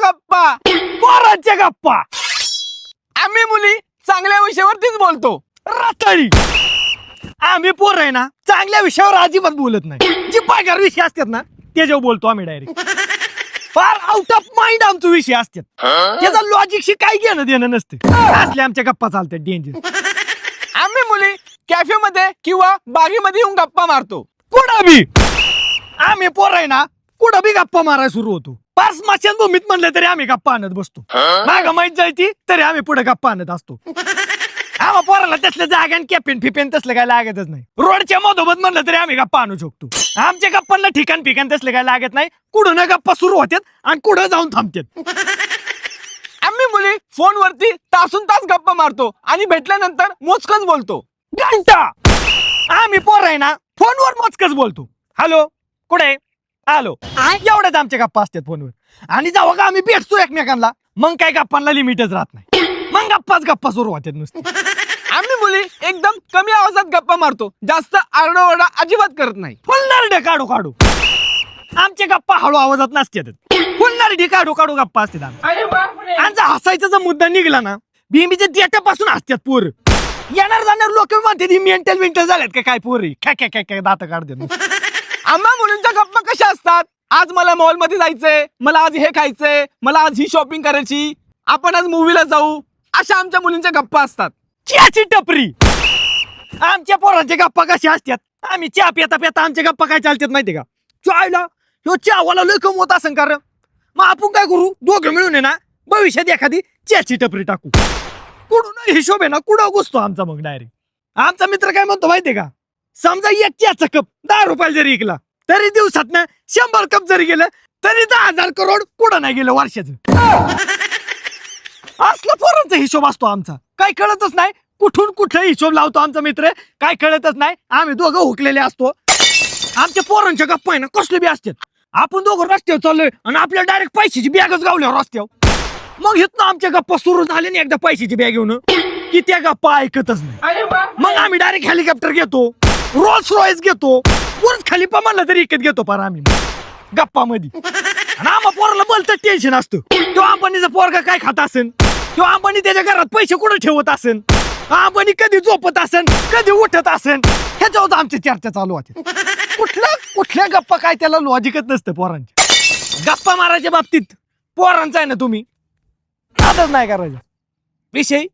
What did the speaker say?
गप्पा, पोरांच्या गप्पा. आम्ही मुली चांगल्या विषयावरतीच बोलतो. रताळी. आम्ही पोर आहे ना चांगल्या विषयावर अजिबात बोलत नाही. जी पगार विषय असतात ना त्याच्यावर बोलतो आम्ही direct. Far out of mind आमचे विषय असतात. त्याचा लॉजिकशी काही घेणं देणं नसते. असले आमच्या गप्पा चालतात डेंजर. आम्ही मुली कॅफे मध्ये किंवा बागेमध्ये येऊन गप्पा मारतो. कुठं बी आम्ही पोर आहे ना कुठं बी गप्पा मारायला सुरू होतो. पाच स्मशानभूमीत म्हणलं तरी आम्ही गप्पा आणत बसतो. माग माहीत जायची तरी आम्ही पुढे गप्पा आणत असतो. आम्हा पोराला तसल्या जागा कॅपेन फिपेन तसलं काय लागतच नाही. रोडच्या मधोमध म्हणलं तरी आम्ही गप्पा आणू शकतो. आमच्या गप्पांना ठिकाण फिकाण तसलं काय लागत नाही. कुठं ना गप्पा सुरू होतात आणि कुठं जाऊन थांबतात. आम्ही मुली फोनवरती तासून तास गप्पा मारतो आणि भेटल्यानंतर मोजकच बोलतो. घंटा. आम्ही पोर आहे ना फोनवर मोजकच बोलतो. हॅलो कुठे आलो एवढ्याच आमच्या गप्पा असतात फोनवर. आणि जेव्हा का आम्ही भेटतो एकमेकांना मग काय गप्पांना लिमिटच राहत नाही. मग गप्पा सुरू होतात नुसते. आम्ही मुली एकदम कमी आवाजात गप्पा मारतो. जास्त आरडाओरडा अजिबात करत नाही. फुल नरडे काढू काढू. आमच्या गप्पा हळू आवाजात नसतात. फुल नरडी काढू काढू गप्पा असतात. आमचा हसायचा जर मुद्दा निघला ना बिंबीच्या देट्यापासून हसतात पोर. येणार जाणार लोक म्हणते मेंटल झाल्यात का काय पोरी काय दात काढतात. आम्हा मुलींच्या गप्पा कशा असतात. आज मला मॉल मध्ये जायचंय, मला आज हे खायचंय, मला आज ही शॉपिंग करायची, आपण आज मूवीला जाऊ, अशा आमच्या मुलींच्या गप्पा असतात. चहाची टपरी. आमच्या पोरांच्या गप्पा कशा असतात. आम्ही चहा पिता पिता आमच्या गप्पा काय चालतात माहितीये का. चायला ह्यो चहावाला लय कमवत असेल कारण मग आपण काय करू दोघं मिळून आहे ना भविष्यात एखादी चहाची टपरी टाकू. कुठून हिशोब आहे ना कुठं घुसतो आमचा मग डायरेक्ट. आमचा मित्र काय म्हणतो माहितीये का. समजा एक चहाचा कप 10 रुपयाला जरी विकला तरी दिवसात ना 100 कप जरी गेलं तरी 10,000 करोड कुठं नाही गेलं वर्षाचं. असला पोरांचा हिशोब असतो आमचा. काय कळतच नाही कुठून कुठे हिशोब लावतो आमचा मित्र काय कळतच नाही. आम्ही दोघं हुकलेले असतो. आमच्या पोरांच्या गप्पा आहे ना कसले बी असतात. आपण दोघं रस्त्यावर चाललोय आणि आपल्याला डायरेक्ट पैशाची बॅगच गावल्या रस्त्यावर. मग इथनं आमच्या गप्पा सुरू झाले ना एकदा पैशाची बॅग घेऊन की त्या गप्पा ऐकतच नाही. मग आम्ही डायरेक्ट हेलिकॉप्टर घेतो, रोल्स रॉयस घेतो, बुर्ज खलिफा म्हणलं तरी इकत घेतो पार आम्ही गप्पा मध्ये. आणि आम्हा पोराला बोलतं टेन्शन असतं. तो अंबानीचा पोरगा काय खात असेल, तो अंबानी त्याच्या घरात पैसे कुठे ठेवत असेल, अंबानी कधी झोपत असेल, कधी उठत असेल, ह्याच्यावर आमची चर्चा चालू होती. कुठल्या गप्पा काय त्याला लॉजिकच नसतं पोरांची. गप्पा मारायच्या बाबतीत पोरांचा आहे ना तुम्ही नादच नाही करायचा विषय.